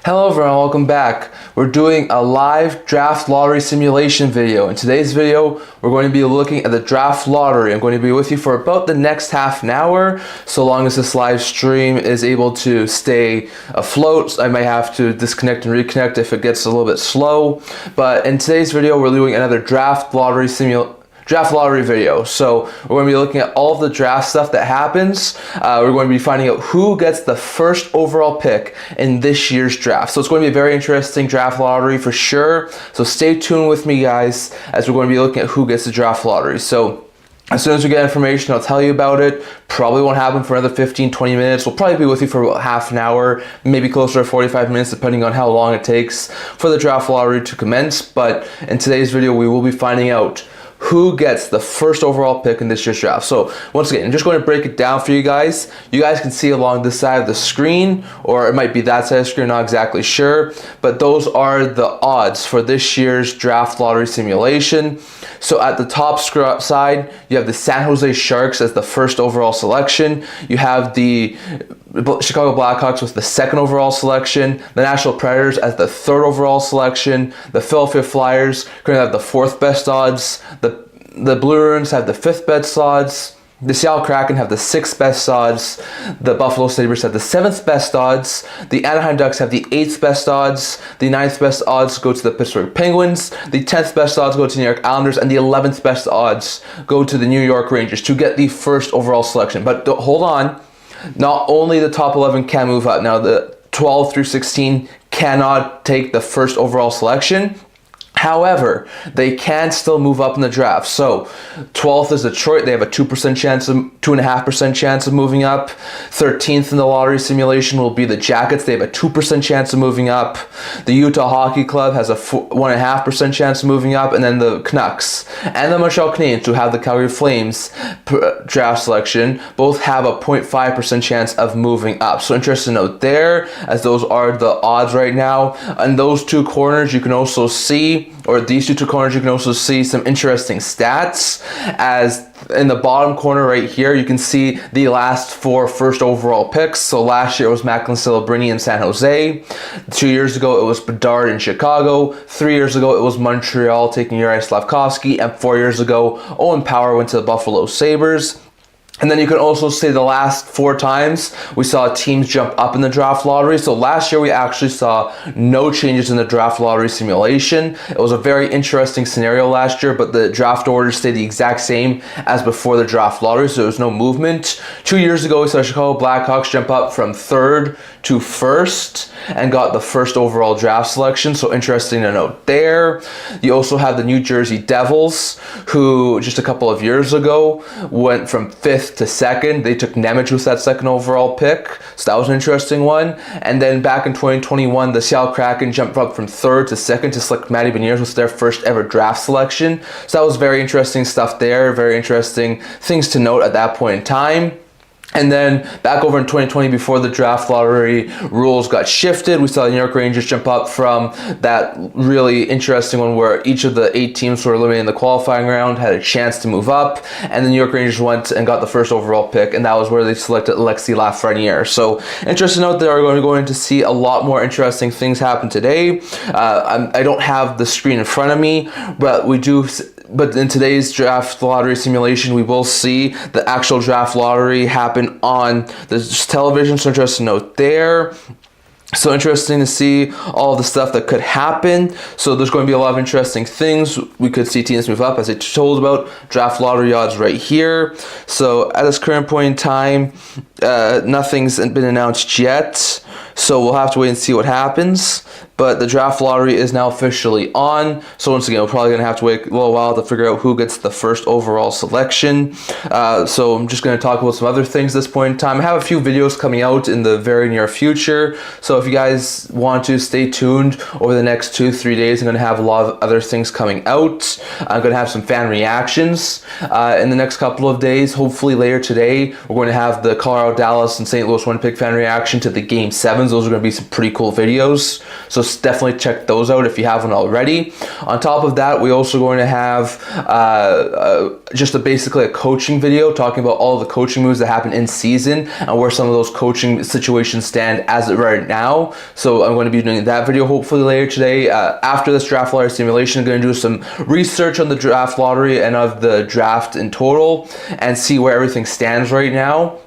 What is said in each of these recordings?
Hello everyone, welcome back. We're doing a live draft lottery simulation video. In today's video, we're going to be looking at the draft lottery. I'm going to be with you for about the next half an hour, so long as this live stream is able to stay afloat. I might have to disconnect and reconnect if it gets a little bit slow. But in today's video, we're doing another draft lottery video. So we're going to be looking at all of the draft stuff that happens. We're going to be finding out who gets the first overall pick in this year's draft. So it's going to be a very interesting draft lottery for sure. So stay tuned with me, guys, as we're going to be looking at who gets the draft lottery. So as soon as we get information, I'll tell you about it. Probably won't happen for another 15-20 minutes. We'll probably be with you for about half an hour, maybe closer to 45 minutes, depending on how long it takes for the draft lottery to commence. But in today's video, we will be finding out who gets the first overall pick in this year's draft. So once again, I'm just going to break it down for you guys. You guys can see along this side of the screen, or it might be that side of the screen, not exactly sure, but those are the odds for this year's draft lottery simulation. So at the top side, you have the San Jose Sharks as the first overall selection. You have the Chicago Blackhawks with the second overall selection, the Nashville Predators as the third overall selection, the Philadelphia Flyers currently have the fourth best odds, the Blue Bruins have the fifth best odds, the Seattle Kraken have the sixth best odds, the Buffalo Sabres have the seventh best odds, the Anaheim Ducks have the eighth best odds, the ninth best odds go to the Pittsburgh Penguins, the 10th best odds go to the New York Islanders, and the 11th best odds go to the New York Rangers to get the first overall selection. But hold on. Not only the top 11 can move up. Now, the 12 through 16 cannot take the first overall selection. However, they can still move up in the draft. So 12th is Detroit. They have a 2.5% chance of moving up. 13th in the lottery simulation will be the Jackets. They have a 2% chance of moving up. The Utah Hockey Club has a 1.5% chance of moving up. And then the Canucks and the Montreal Canadiens, who have the Calgary Flames draft selection, both have a 0.5% chance of moving up. So interesting note there, as those are the odds right now. And those two corners, you can also see, or these two corners, you can also see some interesting stats. As in the bottom corner right here, you can see the last four first overall picks. So last year it was Macklin Celebrini in San Jose. 2 years ago it was Bedard in Chicago. 3 years ago it was Montreal taking Juraj Slafkovsky. And 4 years ago, Owen Power went to the Buffalo Sabres. And then you can also see the last 4 times we saw teams jump up in the draft lottery. So last year we actually saw no changes in the draft lottery simulation. It was a very interesting scenario last year, but the draft order stayed the exact same as before the draft lottery, so there was no movement. 2 years ago we saw Chicago Blackhawks jump up from third to first and got the first overall draft selection, so interesting to note there. You also have the New Jersey Devils, who just a couple of years ago went from 5th to 2nd. They took Nemec with that second overall pick, so that was an interesting one. And then back in 2021, the Seattle Kraken jumped up from 3rd to 2nd to select Matty Beniers with their first ever draft selection. So that was very interesting stuff there, very interesting things to note at that point in time. And then back over in 2020, before the draft lottery rules got shifted, we saw the New York Rangers jump up from that really interesting one where each of the 8 teams who were eliminated in the qualifying round had a chance to move up. And the New York Rangers went and got the first overall pick, and that was where they selected Alexis Lafreniere. So interesting note, they are going to see a lot more interesting things happen today. I don't have the screen in front of me, but But in today's draft lottery simulation, we will see the actual draft lottery happen on the television. So interesting note there. So interesting to see all the stuff that could happen. So there's going to be a lot of interesting things. We could see teams move up, as I told about. Draft lottery odds right here. So at this current point in time, nothing's been announced yet. So we'll have to wait and see what happens. But the draft lottery is now officially on. So once again, we're probably going to have to wait a little while to figure out who gets the first overall selection. So I'm just going to talk about some other things at this point in time. I have a few videos coming out in the very near future. So if you guys want to stay tuned over the next 2-3 days, I'm going to have a lot of other things coming out. I'm going to have some fan reactions in the next couple of days. Hopefully later today, we're going to have the Colorado, Dallas, and St. Louis Winnipeg fan reaction to the Game 7 7s. Those are going to be some pretty cool videos. So definitely check those out if you haven't already. On top of that, we're also going to have just basically a coaching video talking about all the coaching moves that happen in season and where some of those coaching situations stand as of right now. So I'm going to be doing that video hopefully later today. After this draft lottery simulation, I'm going to do some research on the draft lottery and of the draft in total and see where everything stands right now.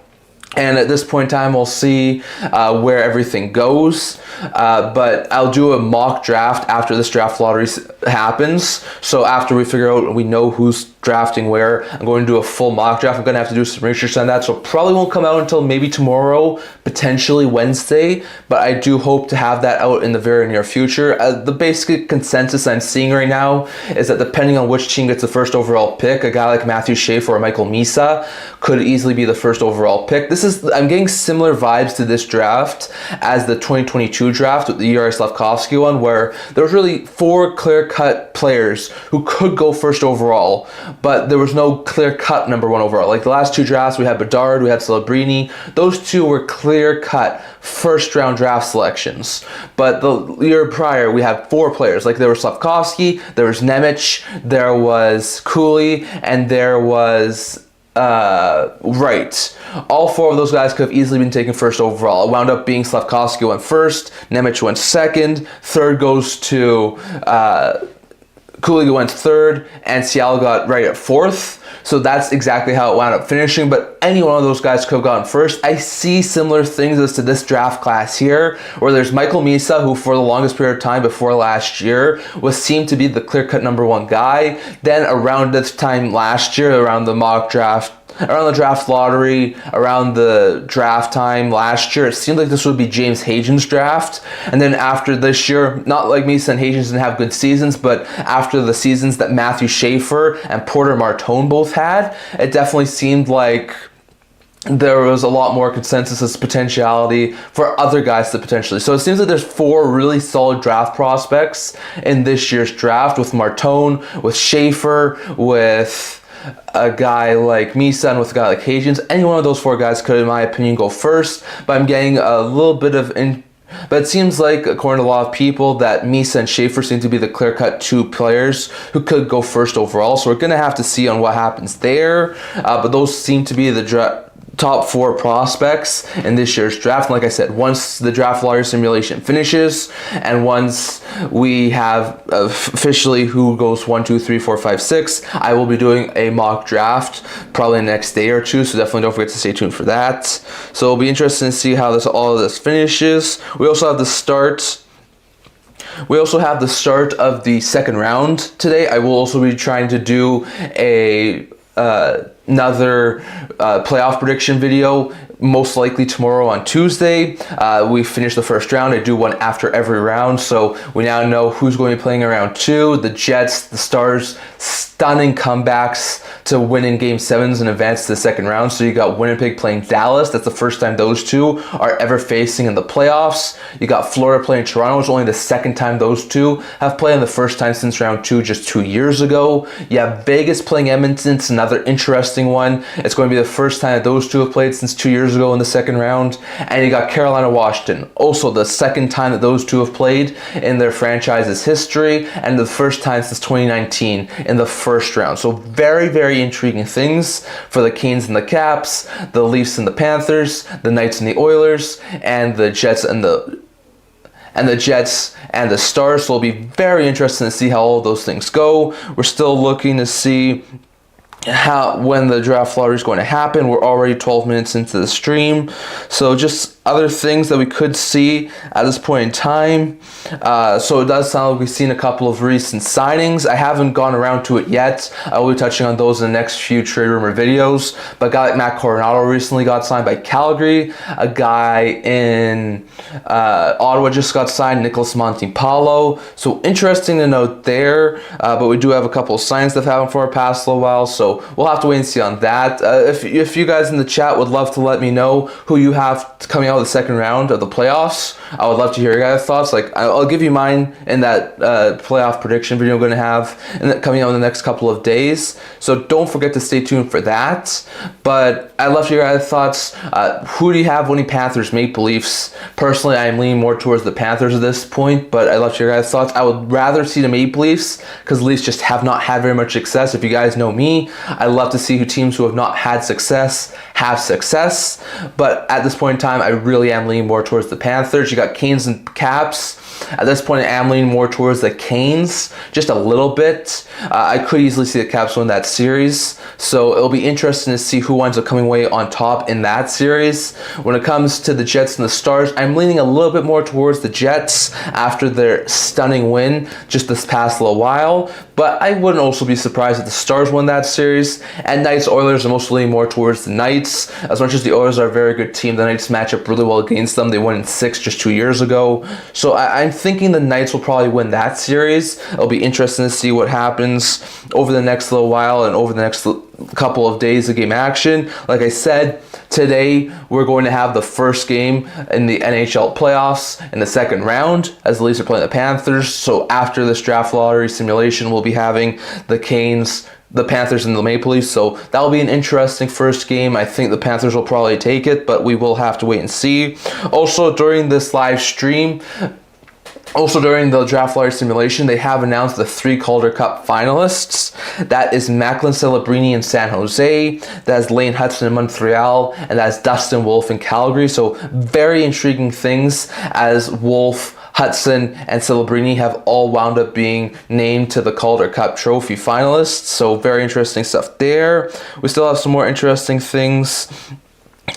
And at this point in time, we'll see where everything goes. But I'll do a mock draft after this draft lottery happens. So after we figure out, we know who's drafting where, I'm going to do a full mock draft. I'm going to have to do some research on that. So probably won't come out until maybe tomorrow, potentially Wednesday. But I do hope to have that out in the very near future. The basic consensus I'm seeing right now is that depending on which team gets the first overall pick, a guy like Matthew Schafaer or Michael Misa could easily be the first overall pick. I'm getting similar vibes to this draft as the 2022 draft with the Yuri Slafkovsky one, where there was really 4 clear-cut players who could go first overall, but there was no clear-cut number 1 overall. Like the last 2 drafts, we had Bedard, we had Celebrini. Those 2 were clear-cut first-round draft selections. But the year prior, we had 4 players. Like there was Slafkovsky, there was Nemec, there was Cooley, and there was Wright. All 4 of those guys could have easily been taken first overall. It wound up being Slafkovsky went first, Nemec went second, third goes to Cooley went third, and Seattle got right at 4th. So that's exactly how it wound up finishing, but any one of those guys could have gotten first. I see similar things as to this draft class here, where there's Michael Misa, who for the longest period of time before last year was seemed to be the clear-cut number 1 guy. Then around this time last year, around the mock draft, around the draft lottery, around the draft time last year, it seemed like this would be James Hagens' draft. And then after this year, not like Misa and Hagens didn't have good seasons, but after the seasons that Matthew Schafaer and Porter Martone both had, it definitely seemed like there was a lot more consensus as potentiality for other guys to potentially. So it seems like there's 4 really solid draft prospects in this year's draft, with Martone, with Schafaer, with a guy like Misa, and with a guy like Hagens. Any one of those 4 guys could, in my opinion, go first. But I'm getting a little bit of but it seems like, according to a lot of people, that Misa and Schafaer seem to be the clear-cut 2 players who could go first overall. So we're going to have to see on what happens there. But those seem to be the top 4 prospects in this year's draft. And like I said, once the draft lottery simulation finishes and once we have officially who goes 1, 2, 3, 4, 5, 6, I will be doing a mock draft probably the next day or 2, so definitely don't forget to stay tuned for that. So it'll be interesting to see how all of this finishes. We also have the start of the second round today. I will also be trying to do another playoff prediction video, most likely tomorrow on Tuesday. We finished the first round. I do one after every round, so we now know who's going to be playing in round 2. The Jets, the Stars, stunning comebacks to win in Game 7s and advance to the second round. So you got Winnipeg playing Dallas. That's the first time those 2 are ever facing in the playoffs. You got Florida playing Toronto. It's only the second time those 2 have played, and the first time since round 2 just 2 years ago. You have Vegas playing Edmonton. It's another interesting one. It's going to be the first time that those 2 have played since 2 years ago in the second round. And you got Carolina, Washington. Also the second time that those 2 have played in their franchise's history, and the first time since 2019 in the first round. So very, very intriguing things for the Canes and the Caps, the Leafs and the Panthers, the Knights and the Oilers, and the Jets and the Stars. So it'll be very interesting to see how all those things go. We're still looking to see when the draft lottery is going to happen. We're already 12 minutes into the stream, so just other things that we could see at this point in time. So it does sound like we've seen a couple of recent signings. I haven't gone around to it yet. I will be touching on those in the next few trade rumor videos. But a guy like Matt Coronado recently got signed by Calgary. A guy in Ottawa just got signed, Nicholas Montipalo. So interesting to note there. But we do have a couple of signs that have happened for our past little while, so we'll have to wait and see on that. If you guys in the chat would love to let me know who you have coming out out of the second round of the playoffs. I would love to hear your guys' thoughts. Like, I'll give you mine in that playoff prediction video I'm going to have coming out in the next couple of days. So don't forget to stay tuned for that. But I'd love to hear your guys' thoughts. Who do you have winning Panthers, Maple Leafs? Personally, I'm leaning more towards the Panthers at this point, but I'd love to hear your guys' thoughts. I would rather see the Maple Leafs because the Leafs just have not had very much success. If you guys know me, I love to see teams who have not had success have success. But at this point in time, I really am leaning more towards the Panthers. You got Canes and Caps. At this point, I am leaning more towards the Canes, just a little bit. I could easily see the Caps win that series, so it'll be interesting to see who winds up coming away on top in that series. When it comes to the Jets and the Stars, I'm leaning a little bit more towards the Jets after their stunning win just this past little while, but I wouldn't also be surprised if the Stars won that series. And Knights Oilers, I'm also leaning more towards the Knights. As much as the Oilers are a very good team, the Knights match up really well against them. They won in 6 just 2 years ago, so I'm thinking the Knights will probably win that series. It'll be interesting to see what happens over the next little while and over the next couple of days of game action. Like I said, today we're going to have the first game in the NHL playoffs in the second round as the Leafs are playing the Panthers. So after this draft lottery simulation, we'll be having the Canes, the Panthers, and the Maple Leafs. So that'll be an interesting first game. I think the Panthers will probably take it, but we will have to wait and see. Also, during this live stream, during the draft lottery simulation, they have announced the 3 Calder Cup finalists. That is Macklin Celebrini in San Jose, that is Lane Hudson in Montreal, and that is Dustin Wolf in Calgary. So very intriguing things, as Wolf, Hudson, and Celebrini have all wound up being named to the Calder Cup trophy finalists. So very interesting stuff there. We still have some more interesting things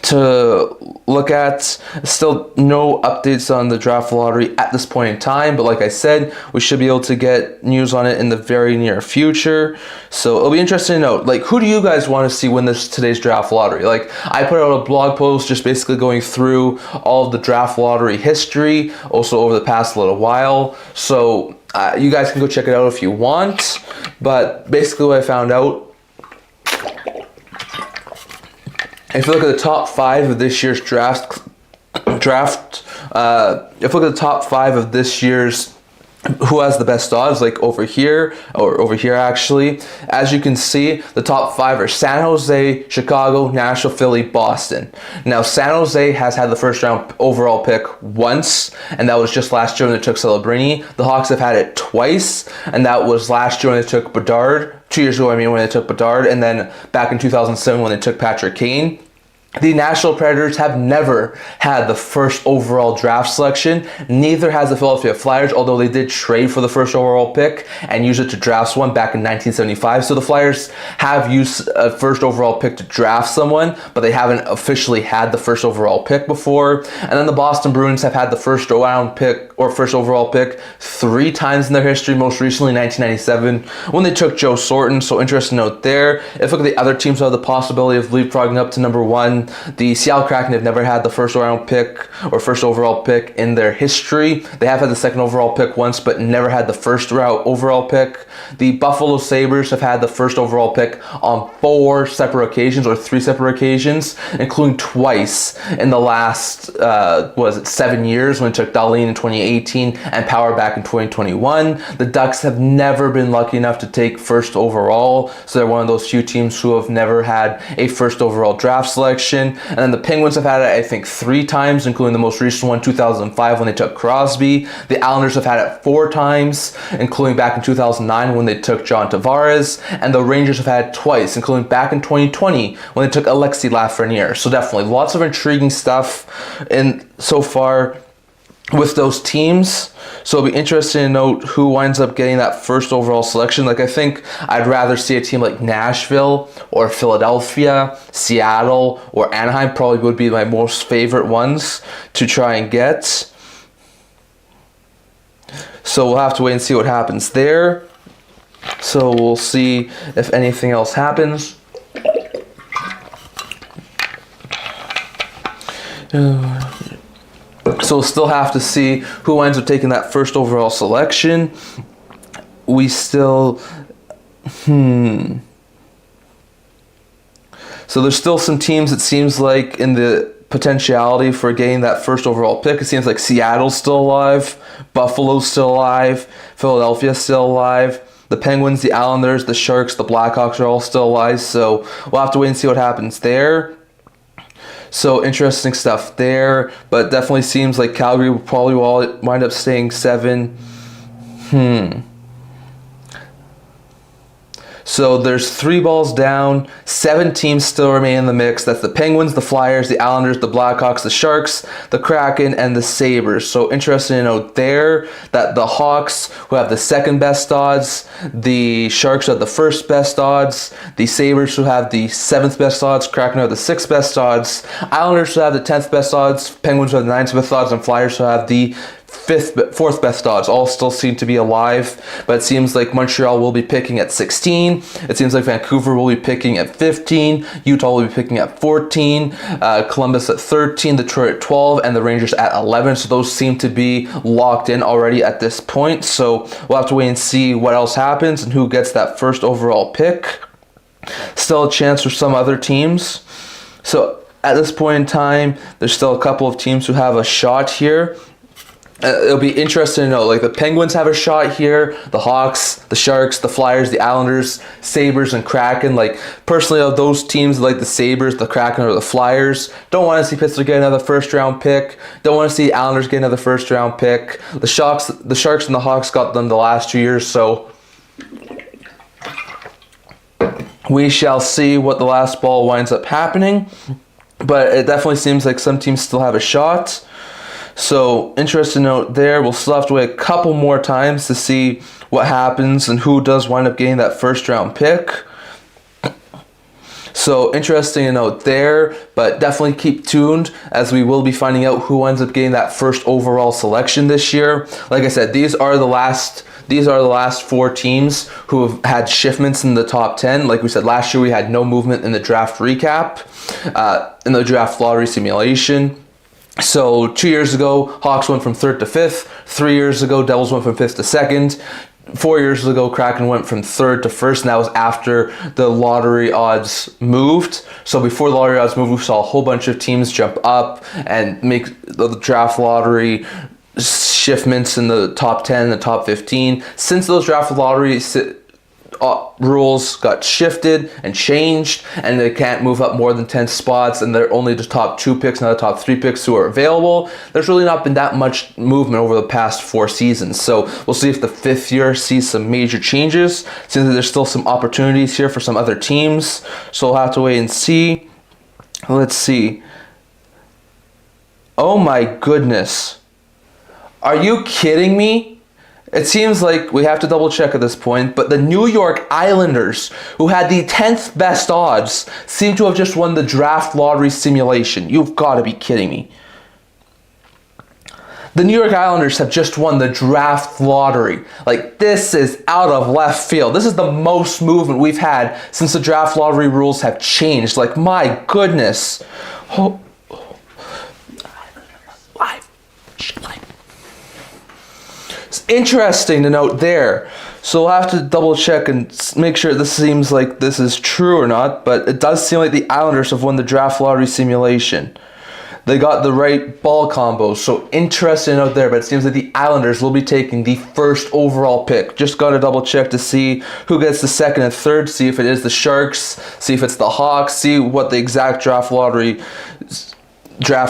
to look at. Still no updates on the draft lottery at this point in time, but like I said, we should be able to get news on it in the very near future. So it'll be interesting to know, like, who do you guys want to see win today's draft lottery? Like, I put out a blog post just basically going through all of the draft lottery history also over the past little while, so you guys can go check it out if you want. But basically what I found out, if you look at the top 5 of this year's if you look at the top 5 of this year's who has the best odds, like over here actually, as you can see, the top 5 are San Jose, Chicago, Nashville, Philly, Boston. Now, San Jose has had the first round overall pick once, and that was just last year when they took Celebrini. The Hawks have had it twice, and that was last year when they took Bedard. 2 years ago, when they took Bedard, and then back in 2007 when they took Patrick Kane. The Nashville Predators have never had the first overall draft selection. Neither has the Philadelphia Flyers, although they did trade for the first overall pick and use it to draft one back in 1975. So the Flyers have used a first overall pick to draft someone, but they haven't officially had the first overall pick before. And then the Boston Bruins have had the first round pick or first overall pick 3 times in their history, most recently 1997 when they took Joe Thornton. So interesting note there. If you look at the other teams who have the possibility of leapfrogging up to number 1, the Seattle Kraken have never had the first round pick or first overall pick in their history. They have had the second overall pick once, but never had the first overall pick. The Buffalo Sabres have had the first overall pick on 4 separate occasions, or 3 separate occasions, including twice in the last 7 years, when it took Dahlin in 2018 and Power back in 2021. The Ducks have never been lucky enough to take first overall, so they're one of those few teams who have never had a first overall draft selection. And then the Penguins have had it, I think, 3 times, including the most recent one, 2005, when they took Crosby. The Islanders have had it 4 times, including back in 2009 when they took John Tavares. And the Rangers have had it twice, including back in 2020 when they took Alexis Lafreniere. So definitely lots of intriguing stuff so far with those teams. So it'll be interesting to note who winds up getting that first overall selection. Like, I think I'd rather see a team like Nashville or Philadelphia, Seattle, or Anaheim probably would be my most favorite ones to try and get. So we'll have to wait and see what happens there. So we'll see if anything else happens. So we'll still have to see who ends up taking that first overall selection. We still... So there's still some teams, it seems like, in the potentiality for getting that first overall pick. It seems like Seattle's still alive, Buffalo's still alive, Philadelphia's still alive. The Penguins, the Islanders, the Sharks, the Blackhawks are all still alive. So we'll have to wait and see what happens there. So interesting stuff there. But definitely seems like Calgary will probably wind up staying 7. So there's 3 balls down, 7 teams still remain in the mix. That's the Penguins, the Flyers, the Islanders, the Blackhawks, the Sharks, the Kraken, and the Sabres. So interesting to note there that the Hawks, who have the second best odds, the Sharks have the first best odds, the Sabres who have the 7th best odds, Kraken have the 6th best odds, Islanders who have the 10th best odds, Penguins who have the 9th best odds, and Flyers who have the 4th best odds. All still seem to be alive, but it seems like Montreal will be picking at 16. It seems like Vancouver will be picking at 15. Utah will be picking at 14. Columbus at 13. Detroit at 12, and the Rangers at 11. So those seem to be locked in already at this point. So we'll have to wait and see what else happens and who gets that first overall pick. Still a chance for some other teams. So at this point in time, there's still a couple of teams who have a shot here. It'll be interesting to know, like the Penguins have a shot here, the Hawks, the Sharks, the Flyers, the Islanders, Sabres, and Kraken. Like, personally, of those teams, like the Sabres, the Kraken, or the Flyers, don't want to see Pittsburgh get another first-round pick. Don't want to see the Islanders get another first-round pick. The Sharks and the Hawks got them the last 2 years, so we shall see what the last ball winds up happening. But it definitely seems like some teams still have a shot. So, interesting note there. We'll still have to wait a couple more times to see what happens and who does wind up getting that first round pick. So, interesting to note there, but definitely keep tuned as we will be finding out who ends up getting that first overall selection this year. Like I said, these are the last 4 teams who have had shipments in the top 10. Like we said, last year we had no movement in the draft recap, in the draft lottery simulation. So 2 years ago, Hawks went from 3rd to 5th. 3 years ago, Devils went from 5th to 2nd. 4 years ago, Kraken went from 3rd to 1st, and that was after the lottery odds moved. So before the lottery odds moved, we saw a whole bunch of teams jump up and make the draft lottery shipments in the top 10, the top 15. Since those draft lottery rules got shifted and changed, and they can't move up more than 10 spots, and they're only the top 2 picks, not the top 3 picks who are available. There's really not been that much movement over the past 4 seasons. So we'll see if the 5th year sees some major changes. Seems like there's still some opportunities here for some other teams. So we'll have to wait and see. Let's see. Oh my goodness. Are you kidding me? It seems like we have to double check at this point, but the New York Islanders, who had the 10th best odds, seem to have just won the draft lottery simulation. You've got to be kidding me. The New York Islanders have just won the draft lottery. Like, this is out of left field. This is the most movement we've had since the draft lottery rules have changed. Like, my goodness. Oh. It's interesting to note there. So we'll have to double check and make sure this seems like this is true or not, but it does seem like the Islanders have won the draft lottery simulation. They got the right ball combos, so interesting to note there, but it seems like the Islanders will be taking the first overall pick. Just got to double check to see who gets the 2nd and 3rd, see if it is the Sharks, see if it's the Hawks, see what the exact draft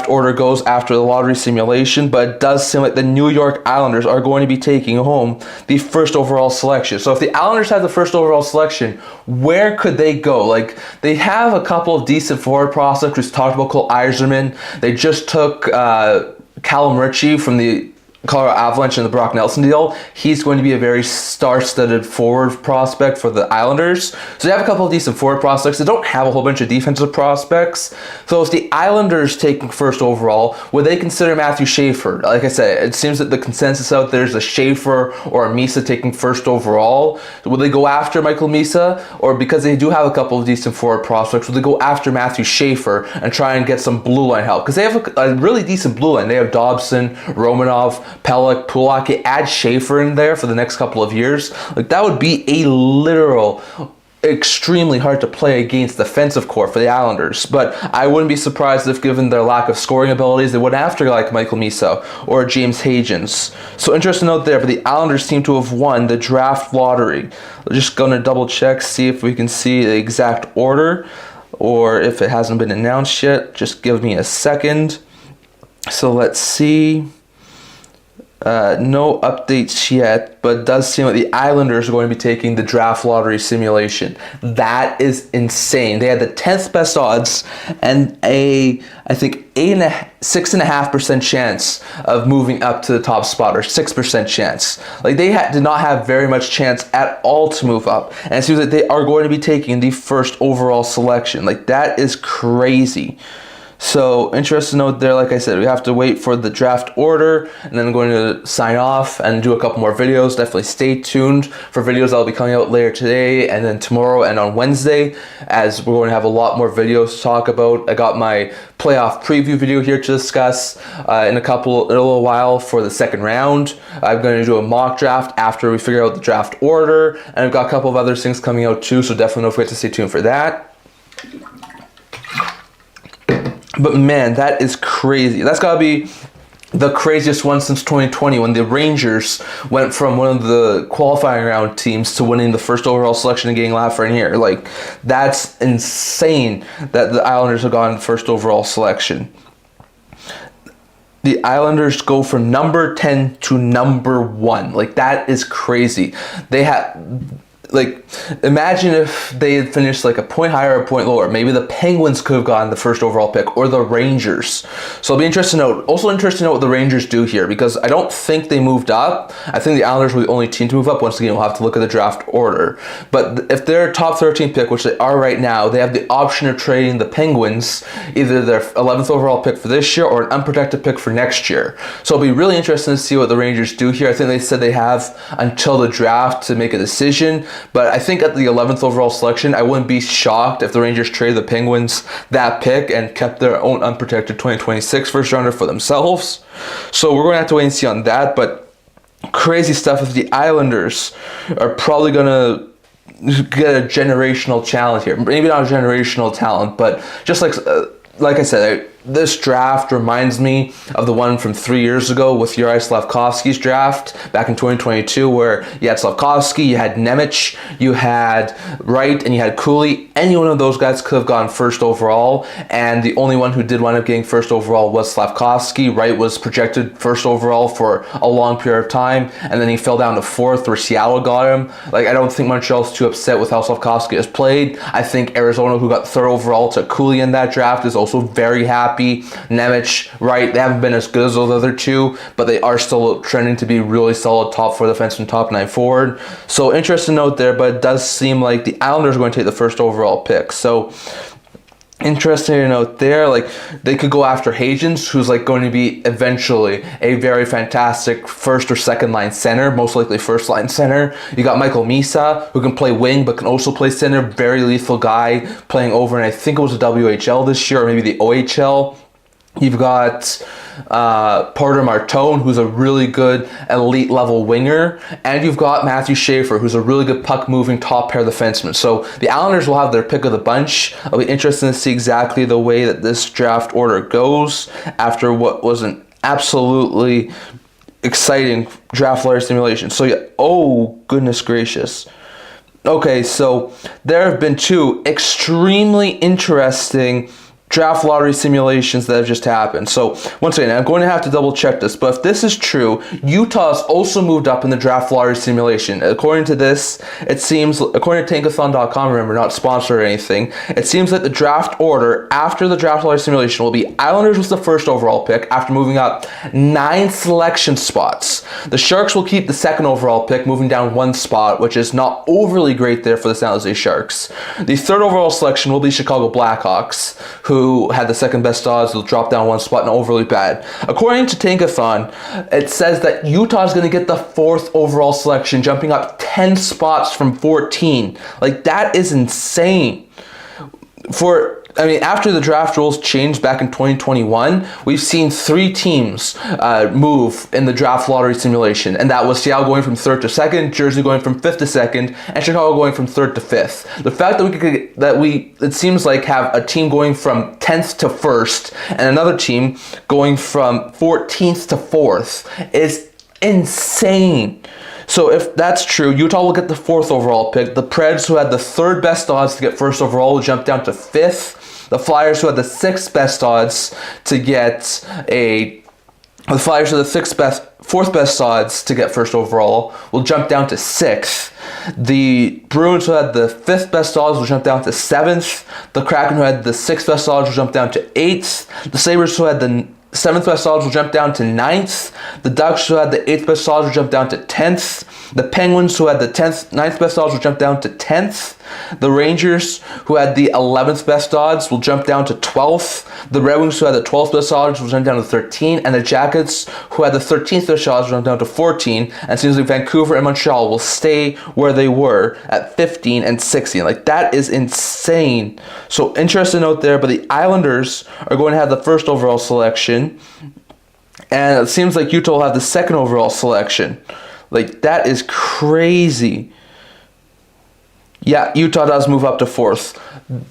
order goes after the lottery simulation, but it does seem like the New York Islanders are going to be taking home the first overall selection. So if the Islanders have the first overall selection, where could they go? Like, they have a couple of decent forward prospects. We talked about Cole Eiserman. They just took Callum Ritchie from the Colorado Avalanche in the Brock Nelson deal. He's going to be a very star-studded forward prospect for the Islanders. So they have a couple of decent forward prospects. They don't have a whole bunch of defensive prospects. So if the Islanders taking first overall, would they consider Matthew Schafaer? Like I said, it seems that the consensus out there is a Schafaer or a Misa taking first overall. Would they go after Michael Misa? Or because they do have a couple of decent forward prospects, would they go after Matthew Schafaer and try and get some blue line help? Because they have a really decent blue line. They have Dobson, Romanov, Pelech, Pulak. Add Schafaer in there for the next couple of years. Like, that would be a literal extremely hard to play against defensive core for the Islanders, but I wouldn't be surprised if, given their lack of scoring abilities, they went after like Michael Misa or James Hagens. So interesting note there, but the Islanders seem to have won the draft lottery. We're just gonna double check, see if we can see the exact order, or if it hasn't been announced yet. Just give me a second. So let's see. No updates yet, but it does seem like the Islanders are going to be taking the draft lottery simulation. That is insane. They had the 10th best odds and I think 6.5% chance of moving up to the top spot, or 6% chance. Like they did not have very much chance at all to move up. And it seems like they are going to be taking the first overall selection. Like that is crazy. So, interesting note there, like I said, we have to wait for the draft order, and then I'm going to sign off and do a couple more videos. Definitely stay tuned for videos that will be coming out later today, and then tomorrow and on Wednesday, as we're going to have a lot more videos to talk about. I got my playoff preview video here to discuss in a little while for the second round. I'm going to do a mock draft after we figure out the draft order, and I've got a couple of other things coming out too, so definitely don't forget to stay tuned for that. But man, that is crazy. That's got to be the craziest one since 2020, when the Rangers went from one of the qualifying round teams to winning the first overall selection and getting Lafreniere. Like, that's insane that the Islanders have gone first overall selection. The Islanders go from number 10 to number 1. Like, that is crazy. They have... Like, imagine if they had finished like a point higher or a point lower. Maybe the Penguins could have gotten the first overall pick, or the Rangers. So it'll be interesting to note. Also interesting to know what the Rangers do here, because I don't think they moved up. I think the Islanders were the only team to move up. Once again, we'll have to look at the draft order. But if they're top 13 pick, which they are right now, they have the option of trading the Penguins, either their 11th overall pick for this year or an unprotected pick for next year. So it'll be really interesting to see what the Rangers do here. I think they said they have until the draft to make a decision. But I think at the 11th overall selection, I wouldn't be shocked if the Rangers traded the Penguins that pick and kept their own unprotected 2026 first rounder for themselves. So we're going to have to wait and see on that. But crazy stuff if the Islanders are probably going to get a generational challenge here. Maybe not a generational talent, but just like I said, this draft reminds me of the one from 3 years ago with Juraj Slafkovsky's draft back in 2022, where you had Slafkovsky, you had Nemec, you had Wright, and you had Cooley. Any one of those guys could have gone first overall, and the only one who did wind up getting first overall was Slafkovsky. Wright was projected first overall for a long period of time, and then he fell down to fourth, where Seattle got him. Like, I don't think Montreal's too upset with how Slafkovsky has played. I think Arizona, who got third overall to Cooley in that draft, is also very happy. Nemec, Wright, they haven't been as good as those other two, but they are still trending to be really solid top 4 defenseman, top 9 forward. So interesting note there, but it does seem like the Islanders are going to take the first overall pick. So interesting to note there, like they could go after Hagens, who's like going to be eventually a very fantastic first or second line center, most likely first line center. You got Michael Misa, who can play wing but can also play center, very lethal guy playing over, and I think it was the WHL this year, or maybe the OHL. You've got Porter Martone, who's a really good elite level winger, and you've got Matthew Schafaer, who's a really good puck moving top pair defenseman. So the Islanders will have their pick of the bunch. It'll be interesting to see exactly the way that this draft order goes after what was an absolutely exciting draft lottery simulation. So yeah, oh goodness gracious. Okay, so there have been 2 extremely interesting draft lottery simulations that have just happened. So once again, I'm going to have to double check this, but if this is true, Utah's also moved up in the draft lottery simulation. According to this, it seems, according to Tankathon.com, remember, not sponsored or anything, it seems that the draft order after the draft lottery simulation will be Islanders with the first overall pick after moving up 9 selection spots. The Sharks will keep the second overall pick, moving down 1 spot, which is not overly great there for the San Jose Sharks. The third overall selection will be Chicago Blackhawks, who had the second best odds. They'll drop down 1 spot, not overly bad. According to Tankathon, it says that Utah's going to get the 4th overall selection, jumping up 10 spots from 14. Like, that is insane. For I mean, after the draft rules changed back in 2021, we've seen 3 teams move in the draft lottery simulation, and that was Seattle going from 3rd to 2nd, Jersey going from 5th to 2nd, and Chicago going from 3rd to 5th. The fact that it seems like have a team going from 10th to 1st and another team going from 14th to 4th is insane. So if that's true, Utah will get the 4th overall pick. The Preds, who had the 3rd best odds to get 1st overall, will jump down to 5th. The Flyers, who had the 6th best odds to get the Flyers, who had the 4th best odds to get 1st overall, will jump down to 6th. The Bruins, who had the 5th best odds, will jump down to 7th. The Kraken, who had the 6th best odds, will jump down to 8th. The Sabres, who had the 7th best odds, will jump down to 9th. The Ducks, who had the 8th best odds, will jump down to 10th. The Penguins, who had the 9th best odds, will jump down to 10th. The Rangers, who had the 11th best odds, will jump down to 12th. The Red Wings, who had the 12th best odds, will jump down to 13. And the Jackets, who had the 13th best odds, will jump down to 14. And it seems like Vancouver and Montreal will stay where they were at 15 and 16. Like, that is insane. So, interesting note there. But the Islanders are going to have the 1st overall selection. And it seems like Utah will have the 2nd overall selection. Like, that is crazy. Yeah, Utah does move up to 4th.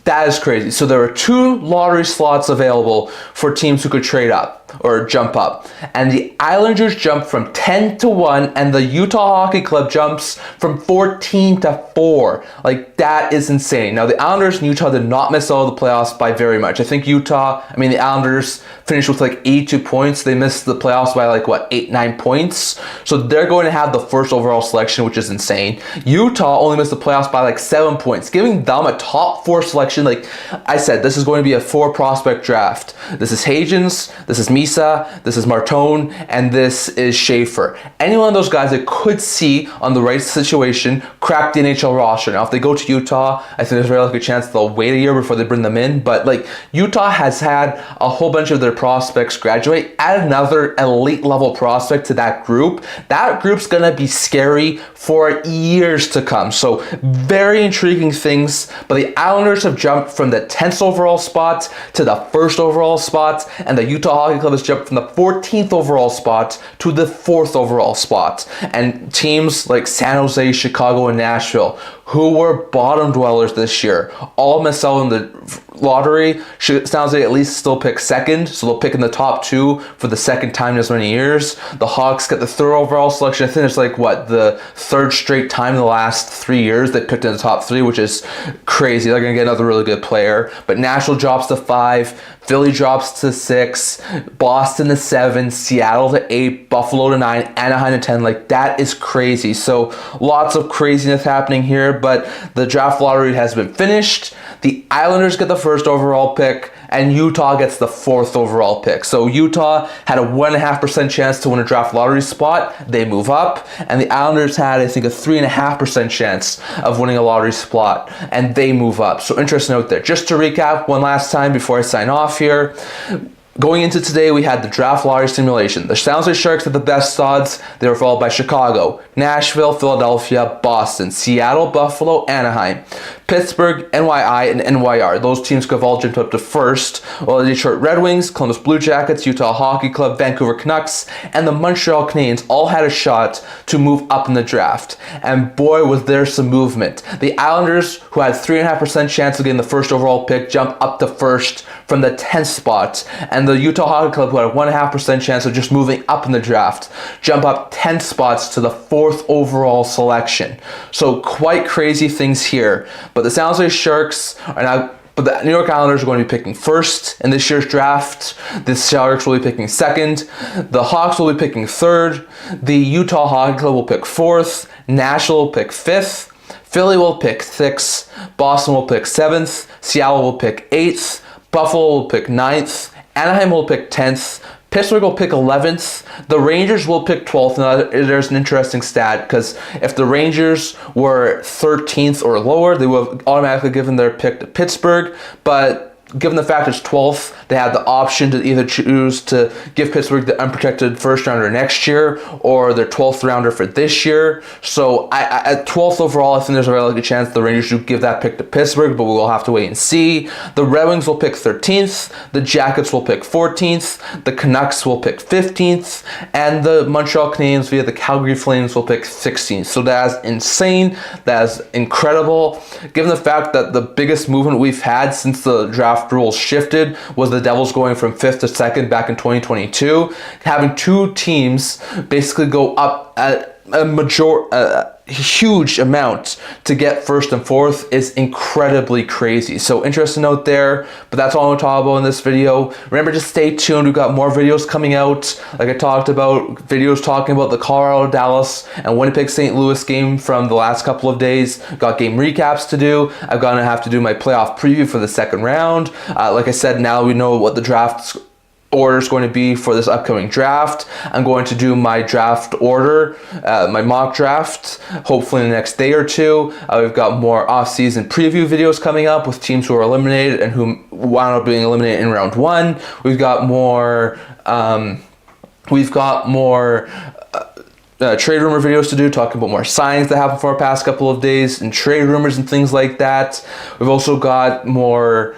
That is crazy. So there are 2 lottery slots available for teams who could trade up or jump up. And the Islanders jump from 10 to 1, and the Utah Hockey Club jumps from 14 to 4. Like, that is insane. Now, the Islanders and Utah did not miss out of the playoffs by very much. I think the Islanders finished with like 82 points. They missed the playoffs by like, 8-9 points. So they're going to have the 1st overall selection, which is insane. Utah only missed the playoffs by like 7 points, giving them a top 4 selection. Like I said, this is going to be a 4 prospect draft. This is Hagens, this is Misa, this is Martone, and this is Schafaer. Any one of those guys that could see on the right situation crack the NHL roster. Now, if they go to Utah, I think there's a very likely chance they'll wait a year before they bring them in. But like, Utah has had a whole bunch of their prospects graduate. Add another elite level prospect to that group. That group's gonna be scary for years to come. So very intriguing things. But the Islanders have jumped from the 10th overall spot to the 1st overall spot, and the Utah Hockey Club has jumped from the 14th overall spot to the 4th overall spot. And teams like San Jose, Chicago, and Nashville, who were bottom dwellers this year, all missed out in the lottery. San Jose at least still pick 2nd, so they'll pick in the top 2 for the 2nd time in as many years. The Hawks get the 3rd overall selection. I think it's like, the 3rd straight time in the last 3 years they picked in the top 3, which is crazy. They're going to get another really good player. But Nashville drops to 5, Philly drops to 6, Boston to 7, Seattle to 8, Buffalo to 9, Anaheim to 10. Like, that is crazy. So lots of craziness happening here, but the draft lottery has been finished. The Islanders get the 1st overall pick, and Utah gets the 4th overall pick. So Utah had a 1.5% chance to win a draft lottery spot. They move up. And the Islanders had, I think, a 3.5% chance of winning a lottery spot, and they move up. So interesting note there. Just to recap one last time before I sign off here. Going into today, we had the draft lottery simulation. The San Jose Sharks had the best odds. They were followed by Chicago, Nashville, Philadelphia, Boston, Seattle, Buffalo, Anaheim, Pittsburgh, NYI, and NYR. Those teams could have all jumped up to 1st, while the Detroit Red Wings, Columbus Blue Jackets, Utah Hockey Club, Vancouver Canucks, and the Montreal Canadiens all had a shot to move up in the draft. And boy, was there some movement. The Islanders, who had 3.5% chance of getting the 1st overall pick, jump up to 1st from the 10th spot. And the Utah Hockey Club, who had a 1.5% chance of just moving up in the draft, jump up 10 spots to the 4th overall selection. So quite crazy things here. But the San Jose Sharks are now, but the New York Islanders are going to be picking 1st in this year's draft. The Sharks will be picking 2nd. The Hawks will be picking 3rd. The Utah Hockey Club will pick 4th. Nashville will pick 5th. Philly will pick 6th. Boston will pick 7th. Seattle will pick 8th. Buffalo will pick 9th. Anaheim will pick 10th. Pittsburgh will pick 11th. The Rangers will pick 12th. Now, there's an interesting stat, because if the Rangers were 13th or lower, they would have automatically given their pick to Pittsburgh. But given the fact it's 12th, they had the option to either choose to give Pittsburgh the unprotected first rounder next year or their 12th rounder for this year. So at 12th overall, I think there's a very likely chance the Rangers should give that pick to Pittsburgh, but we'll have to wait and see. The Red Wings will pick 13th, the Jackets will pick 14th, the Canucks will pick 15th, and the Montreal Canadiens via the Calgary Flames will pick 16th. So that is insane. That is incredible. Given the fact that the biggest movement we've had since the draft rules shifted was the Devils going from 5th to 2nd back in 2022, having two teams basically go up at a huge amount to get 1st and 4th is incredibly crazy. So interesting note there, but that's all I'm going to talk about in this video. Remember to stay tuned. We've got more videos coming out. Like I talked about, videos talking about the Colorado, Dallas, and Winnipeg St. Louis game from the last couple of days. Got game recaps to do. I'm going to have to do my playoff preview for the second round. Like I said, now we know what the draft order is going to be for this upcoming draft. I'm going to do my draft order, my mock draft, hopefully in the next day or two. We've got more off-season preview videos coming up with teams who are eliminated and who wound up being eliminated in round 1. We've got more trade rumor videos to do, talking about more signings that happened for our past couple of days and trade rumors and things like that. We've also got more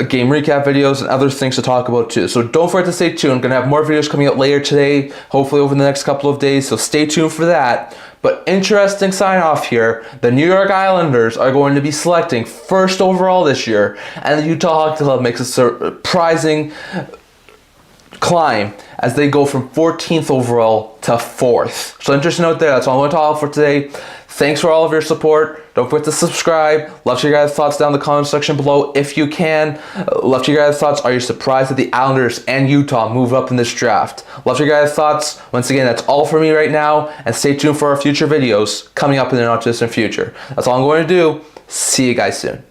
game recap videos and other things to talk about too. So don't forget to stay tuned. I'm going to have more videos coming out later today, hopefully over the next couple of days. So stay tuned for that. But interesting sign off here. The New York Islanders are going to be selecting 1st overall this year, and the Utah Hockey Club makes a surprising climb as they go from 14th overall to 4th. So interesting note there. That's all I'm going to talk about for today. Thanks for all of your support. Don't forget to subscribe. Love to hear your guys' thoughts down in the comment section below if you can. Love to hear your guys' thoughts. Are you surprised that the Islanders and Utah move up in this draft? Love to hear your guys' thoughts. Once again, that's all for me right now. And stay tuned for our future videos coming up in the not too distant future. That's all I'm going to do. See you guys soon.